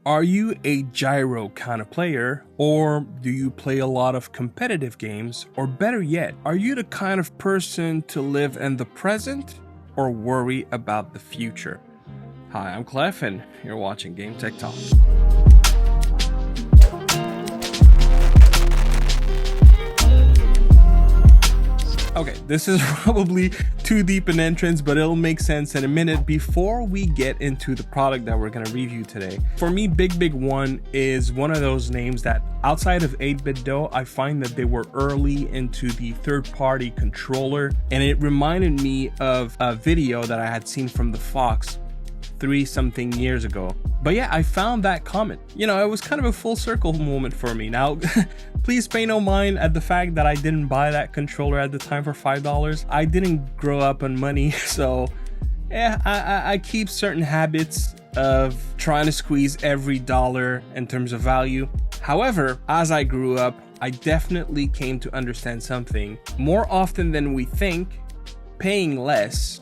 Are you a gyro kind of player, or do you play a lot of competitive games? Or better yet, are you the kind of person to live in the present or worry about the future? Hi, I'm Clef and you're watching Game Tech Talk. Okay, this is probably too deep an entrance, but it'll make sense in a minute. Before we get into the product that we're going to review today, for me, BIGBIGWON is one of those names that outside of 8-bit dough, I find that they were early into the third-party controller, and it reminded me of a video that I had seen from the Fox 3-something years ago. But yeah, I found that comment. You know, it was kind of a full circle moment for me. Now, please pay no mind at the fact that I didn't buy that controller at the time for $5. I didn't grow up on money, so yeah, I keep certain habits of trying to squeeze every dollar in terms of value. However, as I grew up, I definitely came to understand something. More often than we think, paying less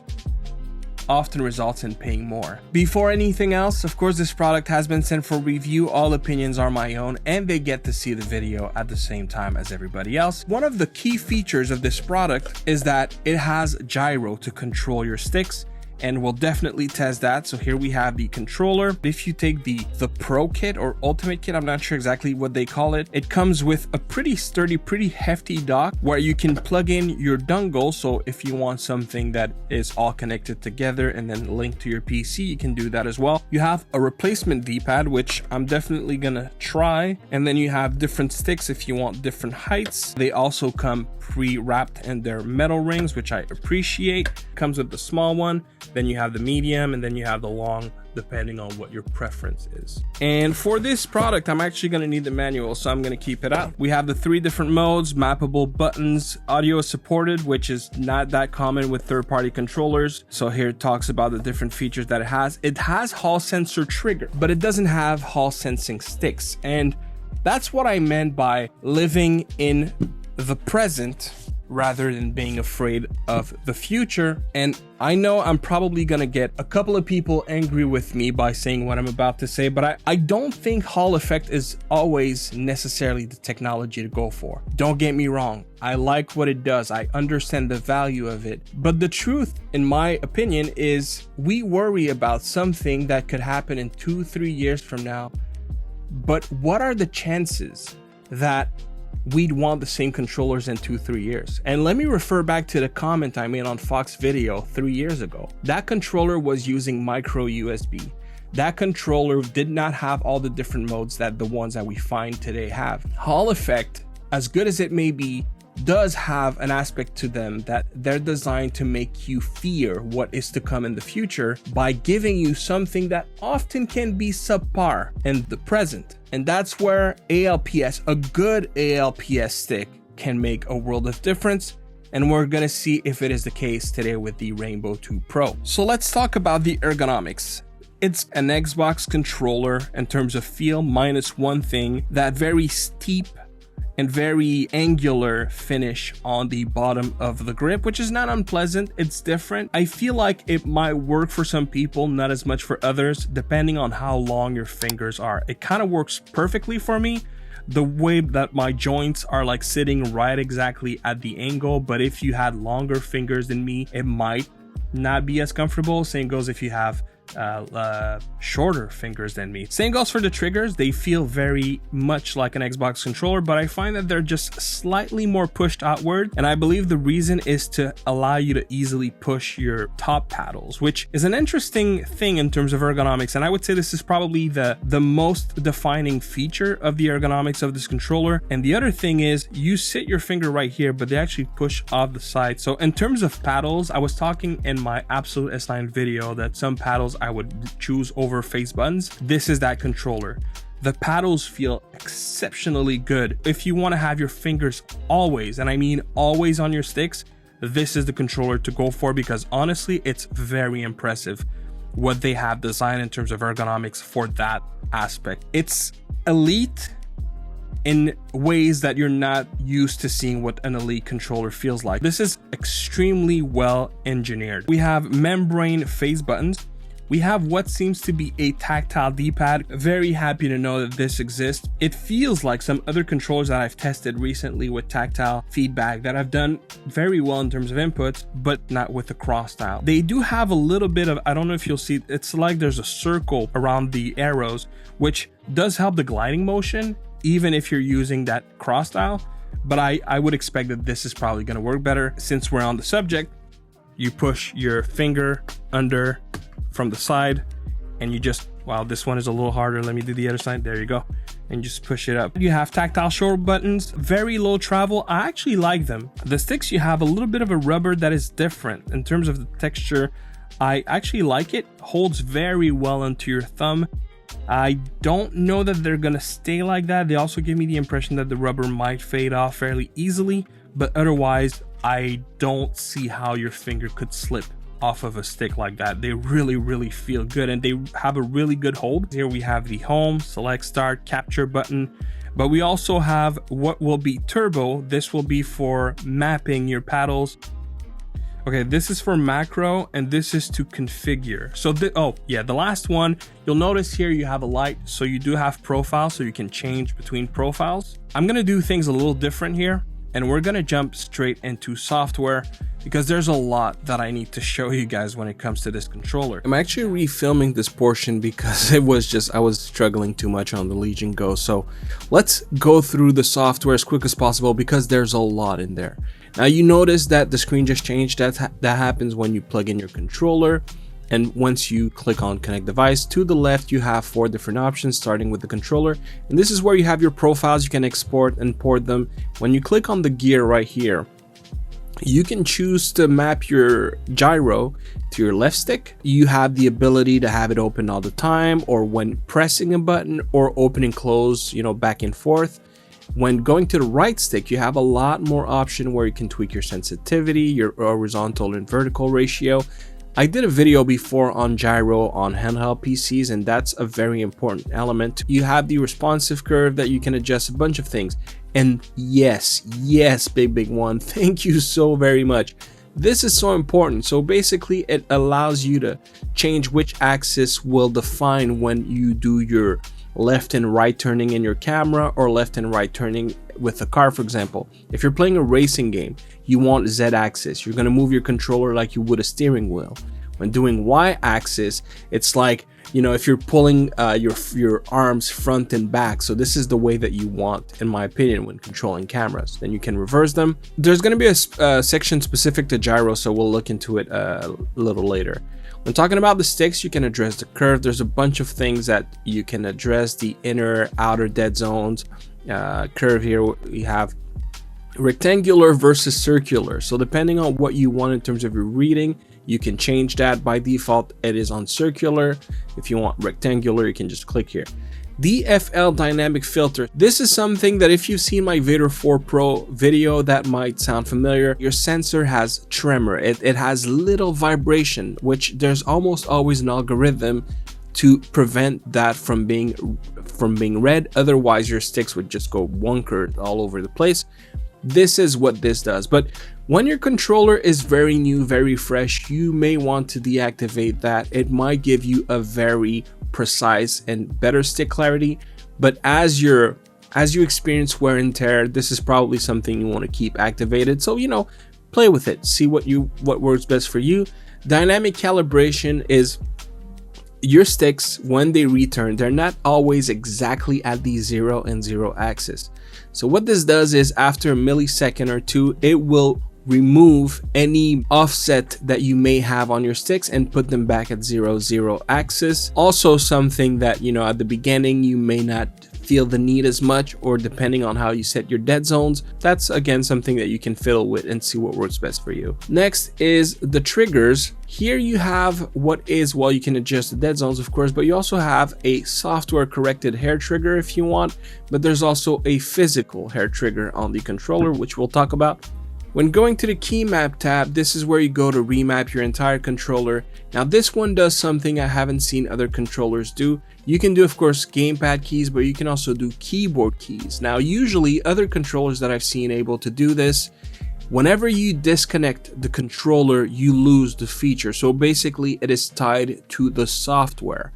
often results in paying more. Before anything else, of course, this product has been sent for review. All opinions are my own and they get to see the video at the same time as everybody else. One of the key features of this product is that it has gyro to control your sticks, and we'll definitely test that. So here we have the controller. If you take the Pro kit or Ultimate kit, I'm not sure exactly what they call it, it comes with a pretty sturdy, pretty hefty dock where you can plug in your dongle. So if you want something that is all connected together and then linked to your PC, you can do that as well. You have a replacement D-pad, which I'm definitely gonna try. And then you have different sticks if you want different heights. They also come pre-wrapped in their metal rings, which I appreciate. Comes with the small one, then you have the medium, and then you have the long, depending on what your preference is. And for this product, I'm actually going to need the manual, so I'm going to keep it out. We have the 3 different modes, mappable buttons, audio supported, which is not that common with third-party controllers. So here it talks about the different features that it has. It has Hall sensor trigger, but it doesn't have Hall sensing sticks. And that's what I meant by living in the present rather than being afraid of the future. And I know I'm probably gonna get a couple of people angry with me by saying what I'm about to say, but I don't think Hall effect is always necessarily the technology to go for. Don't get me wrong, I like what it does, I understand the value of it, but the truth, in my opinion, is we worry about something that could happen in 2-3 years from now, but what are the chances that we'd want the same controllers in 2-3 years? And let me refer back to the comment I made on Fox video 3 years ago. That controller was using micro USB. That controller did not have all the different modes that the ones that we find today have. Hall effect, as good as it may be, does have an aspect to them that they're designed to make you fear what is to come in the future by giving you something that often can be subpar in the present. And that's where ALPS, a good ALPS stick, can make a world of difference. And we're gonna see if it is the case today with the Rainbow 2 Pro. So let's talk about the ergonomics. It's an Xbox controller in terms of feel, minus one thing, that very steep and very angular finish on the bottom of the grip, which is not unpleasant. It's different. I feel like it might work for some people, not as much for others, depending on how long your fingers are. It kind of works perfectly for me, the way that my joints are like sitting right exactly at the angle, but if you had longer fingers than me, it might not be as comfortable. Same goes if you have shorter fingers than me. Same goes for the triggers. They feel very much like an Xbox controller, but I find that they're just slightly more pushed outward, and I believe the reason is to allow you to easily push your top paddles, which is an interesting thing in terms of ergonomics. And I would say this is probably the most defining feature of the ergonomics of this controller. And the other thing is you sit your finger right here, but they actually push off the side. So in terms of paddles, I was talking in my Absolute S9 video that some paddles I would choose over face buttons. This is that controller. The paddles feel exceptionally good. If you want to have your fingers always, and I mean always, on your sticks, this is the controller to go for, because honestly, it's very impressive what they have designed in terms of ergonomics for that aspect. It's elite in ways that you're not used to seeing what an elite controller feels like. This is extremely well engineered. We have membrane face buttons, we have what seems to be a tactile D-pad. Very happy to know that this exists. It feels like some other controllers that I've tested recently with tactile feedback that have done very well in terms of inputs, but not with the cross style. They do have a little bit of, I don't know if you'll see, it's like there's a circle around the arrows, which does help the gliding motion, even if you're using that cross style. But I would expect that this is probably going to work better. Since we're on the subject, you push your finger under from the side and you just, wow, this one is a little harder. Let me do the other side. There you go. And just push it up. You have tactile shoulder buttons, very low travel. I actually like them. The sticks, you have a little bit of a rubber that is different in terms of the texture. I actually like it. Holds very well onto your thumb. I don't know that they're gonna stay like that. They also give me the impression that the rubber might fade off fairly easily, but otherwise I don't see how your finger could slip off of a stick like that. They really feel good and they have a really good hold. Here we have the home, select, start, capture button, but we also have what will be turbo. This will be for mapping your paddles. Okay, this is for macro and this is to configure. So the last one, you'll notice here you have a light, so you do have profile, so you can change between profiles. I'm gonna do things a little different here, and we're gonna jump straight into software because there's a lot that I need to show you guys when it comes to this controller. I'm actually refilming this portion because it was just, I was struggling too much on the Legion Go. So let's go through the software as quick as possible because there's a lot in there. Now you notice that the screen just changed. That happens when you plug in your controller. And once you click on connect device, to the left you have 4 different options starting with the controller, and this is where you have your profiles. You can export and port them. When you click on the gear right here, you can choose to map your gyro to your left stick. You have the ability to have it open all the time, or when pressing a button, or open and close, you know, back and forth. When going to the right stick, you have a lot more option where you can tweak your sensitivity, your horizontal and vertical ratio. I did a video before on gyro on handheld PCs, and that's a very important element. You have the responsive curve that you can adjust a bunch of things. And yes, BIGBIGWON, thank you so very much. This is so important. So basically it allows you to change which axis will define when you do your left and right turning in your camera, or left and right turning with the car. For example, if you're playing a racing game, you want Z axis, you're going to move your controller like you would a steering wheel. When doing Y axis, it's like, you know, if you're pulling your arms front and back. So this is the way that you want, in my opinion, when controlling cameras. Then you can reverse them. There's going to be a section specific to gyro, so we'll look into it a little later. When talking about the sticks, you can address the curve. There's a bunch of things that you can address: the inner, outer dead zones. Curve here, we have rectangular versus circular. So depending on what you want in terms of your reading, you can change that. By default, it is on circular. If you want rectangular, you can just click here. DFL dynamic filter. This is something that if you've seen my Vader 4 Pro video, that might sound familiar. Your sensor has tremor. It has little vibration, which there's almost always an algorithm to prevent that from being read. Otherwise, your sticks would just go wonker all over the place. This is what this does. But when your controller is very new, very fresh, you may want to deactivate that. It might give you a very precise and better stick clarity, but as you experience wear and tear, this is probably something you want to keep activated. So, you know, play with it, see what works best for you. Dynamic calibration is your sticks, when they return, they're not always exactly at the 0 and 0 axis. So what this does is, after a millisecond or two, it will remove any offset that you may have on your sticks and put them back at 0 axis. Also something that, you know, at the beginning you may not feel the need as much, or depending on how you set your dead zones, that's again something that you can fiddle with and see what works best for you. Next is the triggers. Here you have what is, well, you can adjust the dead zones, of course, but you also have a software corrected hair trigger if you want, but there's also a physical hair trigger on the controller, which we'll talk about. When going to the key map tab, this is where you go to remap your entire controller. Now this one does something I haven't seen other controllers do. You can do, of course, gamepad keys, but you can also do keyboard keys. Now usually other controllers that I've seen able to do this, Whenever you disconnect the controller, you lose the feature. So basically it is tied to the software.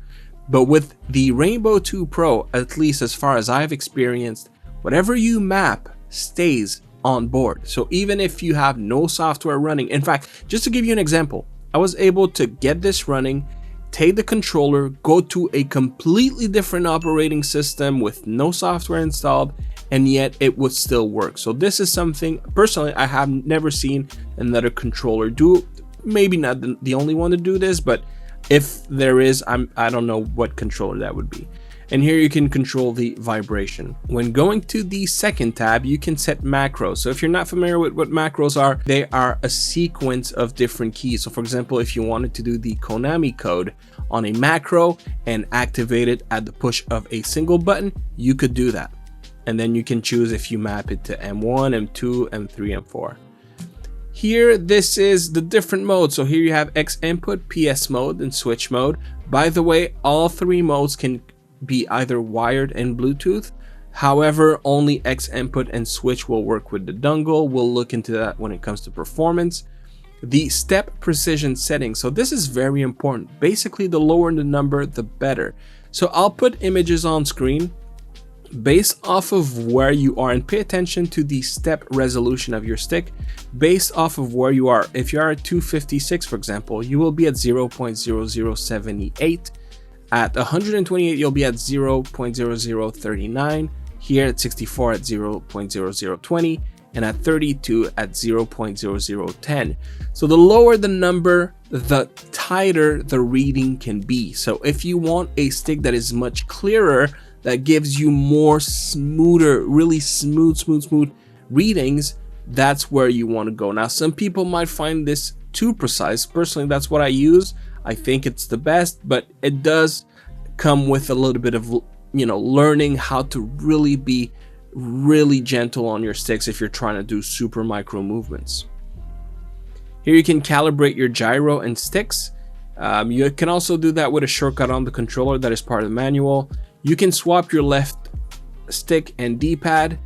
But with the Rainbow 2 Pro, at least as far as I've experienced, whatever you map stays on board. So even if you have no software running, in fact, just to give you an example, I was able to get this running, take the controller, go to a completely different operating system with no software installed, and yet it would still work. So this is something personally I have never seen another controller do. Maybe not the only one to do this, but if there is, I don't know what controller that would be. And here you can control the vibration. When going to the second tab, you can set macros. So if you're not familiar with what macros are, they are a sequence of different keys. So for example, if you wanted to do the Konami code on a macro and activate it at the push of a single button, you could do that. And then you can choose if you map it to M1, M2, M3, M4. Here, this is the different modes. So here you have X input, PS mode, and switch mode. By the way, all three modes can be either wired and Bluetooth. However, only X input and switch will work with the dongle. We'll look into that when it comes to performance. The step precision settings. So this is very important. Basically, the lower the number, the better. So I'll put images on screen based off of where you are, and pay attention to the step resolution of your stick based off of where you are. If you are at 256, for example, you will be at 0.0078. At 128, you'll be at 0.0039. Here at 64 at 0.0020, and at 32 at 0.0010. So the lower the number, the tighter the reading can be. So if you want a stick that is much clearer, that gives you more smoother, really smooth readings, that's where you want to go. Now, some people might find this too precise. Personally, that's what I use. I think it's the best, but it does come with a little bit of, you know, learning how to really be really gentle on your sticks if you're trying to do super micro movements. Here you can calibrate your gyro and sticks. You can also do that with a shortcut on the controller that is part of the manual. You can swap your left stick and D-pad,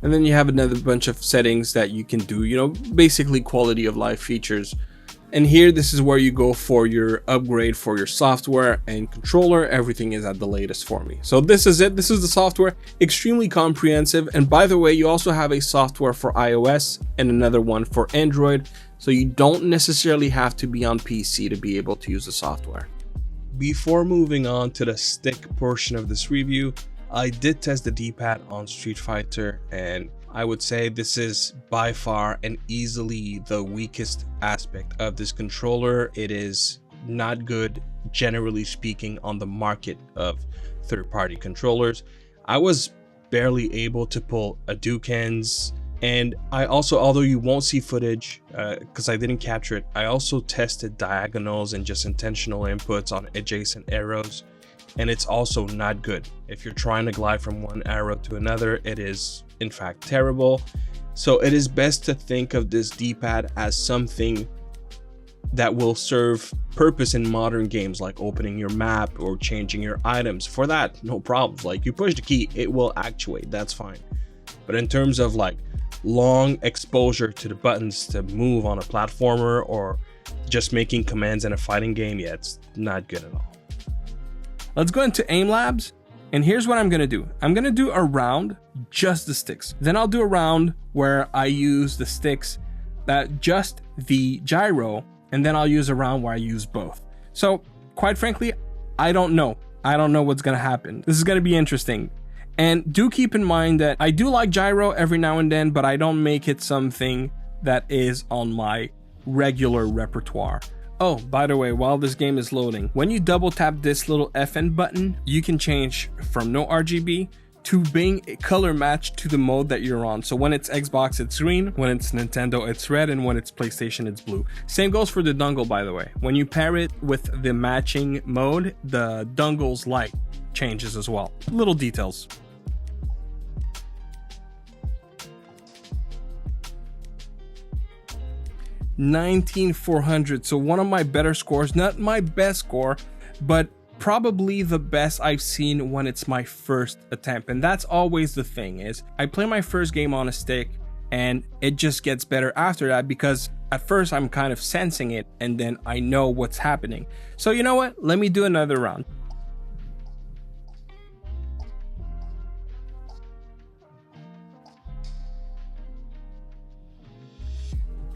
and then you have another bunch of settings that you can do, you know, basically quality of life features. And here, this is where you go for your upgrade for your software and controller. Everything is at the latest for me. So this is it. This is the software, extremely comprehensive. And by the way, you also have a software for iOS and another one for Android. So you don't necessarily have to be on PC to be able to use the software. Before moving on to the stick portion of this review, I did test the D-pad on Street Fighter, and I would say this is by far and easily the weakest aspect of this controller. It is not good, generally speaking, on the market of third-party controllers. I was barely able to pull Hadoukens, and I also, although you won't see footage because I didn't capture it, I also tested diagonals and just intentional inputs on adjacent arrows, and it's also not good. If you're trying to glide from one arrow to another, it is in fact terrible. So it is best to think of this D-pad as something that will serve purpose in modern games, like opening your map or changing your items. For that, no problems. Like, you push the key, it will actuate, that's fine. But in terms of like long exposure to the buttons to move on a platformer or just making commands in a fighting game, yeah, it's not good at all. Let's go into Aimlabs, and here's what I'm gonna do. I'm gonna do a round, just the sticks. Then I'll do a round where I use the sticks, just the gyro, and then I'll use a round where I use both. So quite frankly, I don't know. I don't know what's gonna happen. This is gonna be interesting. And do keep in mind that I do like gyro every now and then, but I don't make it something that is on my regular repertoire. Oh, by the way, while this game is loading, when you double tap this little FN button, you can change from no RGB to being color matched to the mode that you're on. So when it's Xbox, it's green, when it's Nintendo, it's red, and when it's PlayStation, it's blue. Same goes for the dongle, by the way. When you pair it with the matching mode, the dongle's light changes as well. Little details. $19,400, so one of my better scores, not my best score, but probably the best I've seen when it's my first attempt. And that's always the thing, is I play my first game on a stick and it just gets better after that, because at first I'm kind of sensing it and then I know what's happening. So you know what? Let me do another round.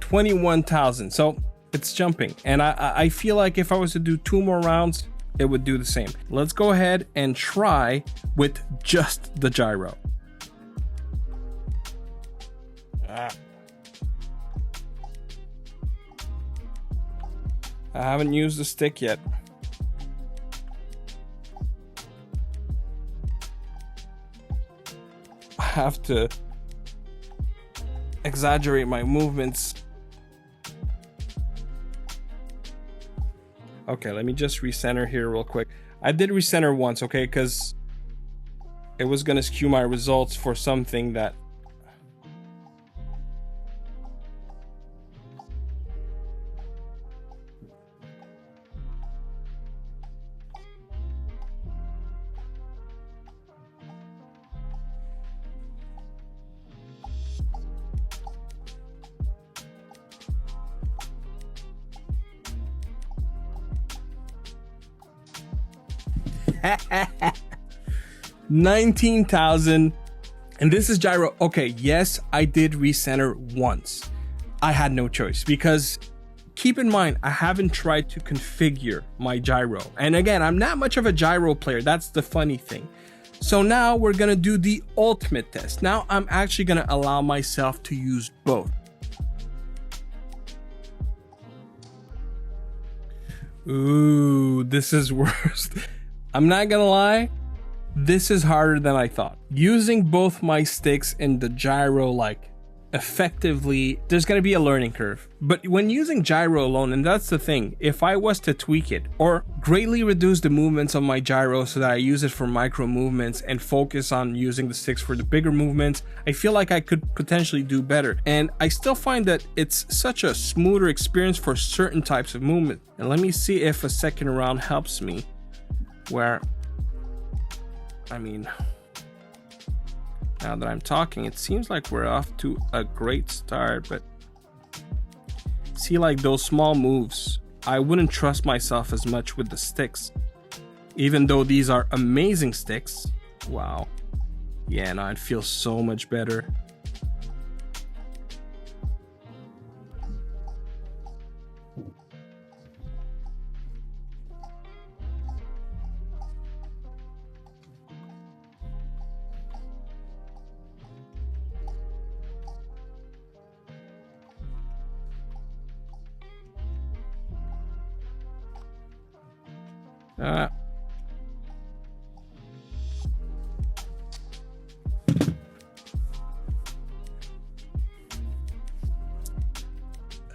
$21,000. So it's jumping, and I feel like if I was to do 2 more rounds, it would do the same. Let's go ahead and try with just the gyro. I haven't used the stick yet. I have to exaggerate my movements. Okay, let me just recenter here real quick. I did recenter once, okay, because it was gonna skew my results for something that $19,000, and this is gyro. Okay, yes, I did recenter once. I had no choice, because keep in mind, I haven't tried to configure my gyro, and again, I'm not much of a gyro player. That's the funny thing. So now we're gonna do the ultimate test. Now I'm actually gonna allow myself to use both. Ooh, this is worst. I'm not gonna lie, this is harder than I thought. Using both my sticks in the gyro, like, effectively, there's gonna be a learning curve. But when using gyro alone, and that's the thing, if I was to tweak it or greatly reduce the movements of my gyro so that I use it for micro movements and focus on using the sticks for the bigger movements, I feel like I could potentially do better. And I still find that it's such a smoother experience for certain types of movement. And let me see if a second round helps me. Where, I mean, now that I'm talking, it seems like we're off to a great start, but see, like those small moves, I wouldn't trust myself as much with the sticks, even though these are amazing sticks. Wow. Yeah, no, it feels so much better.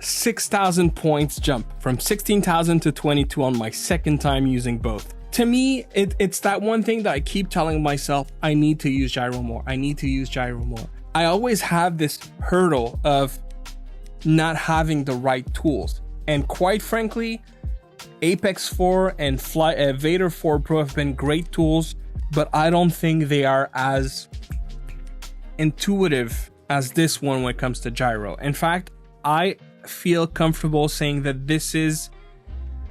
$6,000 points jump from 16,000 to 22 on my second time using both. To me, it's that one thing that I keep telling myself, I need to use gyro more. I need to use gyro more. I always have this hurdle of not having the right tools. And quite frankly, Apex 4 and Vader 4 Pro have been great tools, but I don't think they are as intuitive as this one when it comes to gyro. In fact, I feel comfortable saying that this is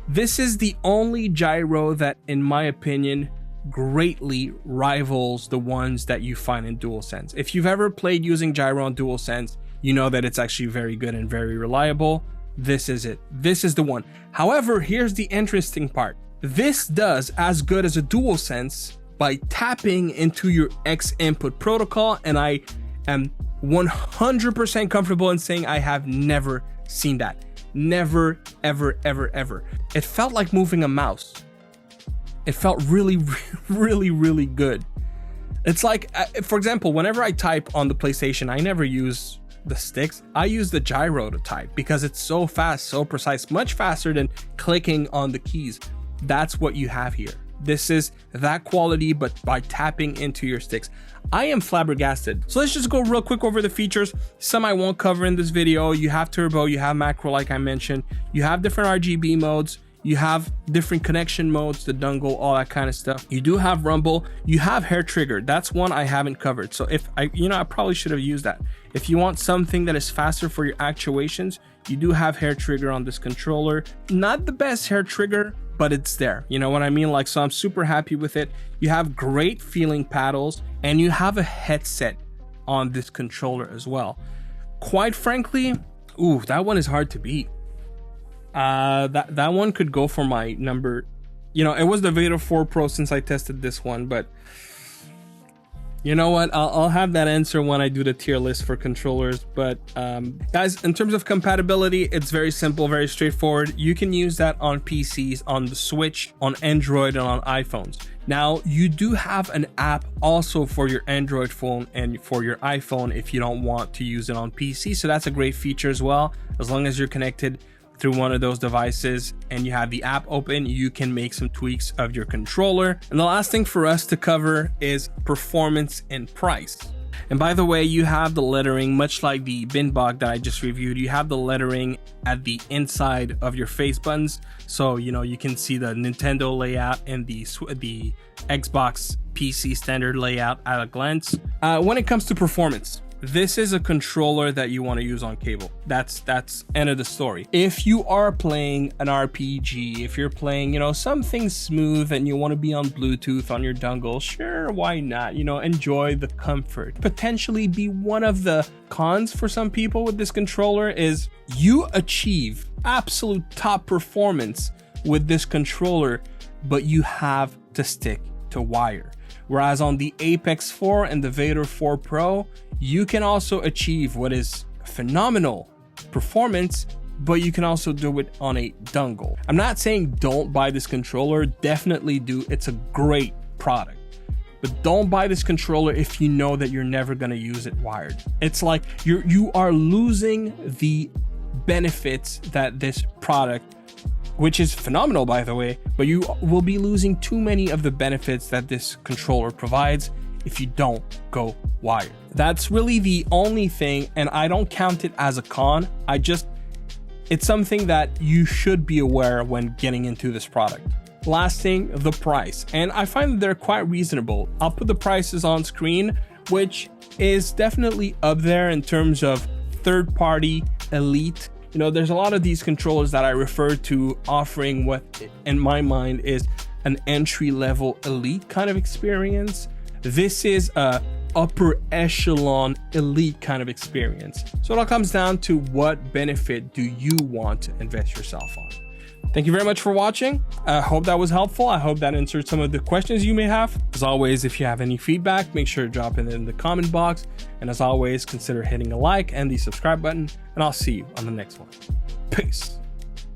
the only gyro that, in my opinion, greatly rivals the ones that you find in DualSense. If you've ever played using gyro on DualSense, you know that it's actually very good and very reliable. This is it. This is the one. However, here's the interesting part. This does as good as a DualSense by tapping into your X input protocol, and I am 100% comfortable in saying I have never seen that. Never, ever, ever, ever. It felt like moving a mouse. It felt really, really, really good. It's like, for example, whenever I type on the PlayStation, I never use the sticks. I use the gyro to type because it's so fast, so precise, much faster than clicking on the keys. That's what you have here. This is that quality, but by tapping into your sticks. I am flabbergasted. So let's just go real quick over the features. Some I won't cover in this video. You have turbo, you have macro like I mentioned. You have different RGB modes. You have different connection modes, the dongle, all that kind of stuff. You do have rumble. You have hair trigger. That's one I haven't covered. So if I probably should have used that. If you want something that is faster for your actuations, you do have hair trigger on this controller. Not the best hair trigger, but it's there. You know what I mean? Like, so I'm super happy with it. You have great feeling paddles, and you have a headset on this controller as well. Quite frankly, ooh, that one is hard to beat. That one could go for my number. You know, it was the Vader 4 Pro since I tested this one, but you know what? I'll have that answer when I do the tier list for controllers. But guys, in terms of compatibility, it's very simple, very straightforward. You can use that on PCs, on the Switch, on Android, and on iPhones. Now, you do have an app also for your Android phone and for your iPhone if you don't want to use it on PC. So that's a great feature as well. As long as you're connected through one of those devices and you have the app open, you can make some tweaks of your controller. And the last thing for us to cover is performance and price. And by the way, you have the lettering, much like the BIGBIGWON that I just reviewed. You have the lettering at the inside of your face buttons, so you know you can see the Nintendo layout and the Xbox PC standard layout at a glance. When it comes to performance, this is a controller that you want to use on cable. That's end of the story. If you are playing an RPG, if you're playing, you know, something smooth and you want to be on Bluetooth on your dongle, sure, why not? You know, enjoy the comfort. Potentially be one of the cons for some people with this controller is you achieve absolute top performance with this controller, but you have to stick to wire. Whereas on the Apex 4 and the Vader 4 Pro, you can also achieve what is phenomenal performance, but you can also do it on a dongle. I'm not saying don't buy this controller, definitely do. It's a great product, but don't buy this controller if you know that you're never gonna use it wired. It's like you are losing the benefits that this product, which is phenomenal by the way, but you will be losing too many of the benefits that this controller provides if you don't go wired. That's really the only thing, and I don't count it as a con. It's something that you should be aware when getting into this product. Last thing, the price, and I find that they're quite reasonable. I'll put the prices on screen, which is definitely up there in terms of third-party elite. You know, there's a lot of these controllers that I refer to offering what in my mind is an entry-level elite kind of experience. This is a upper echelon elite kind of experience. So it all comes down to what benefit do you want to invest yourself on. Thank you very much for watching. I hope that was helpful. I hope that answered some of the questions you may have. As always, if you have any feedback, make sure to drop it in the comment box. And as always, consider hitting a like and the subscribe button, and I'll see you on the next one. Peace.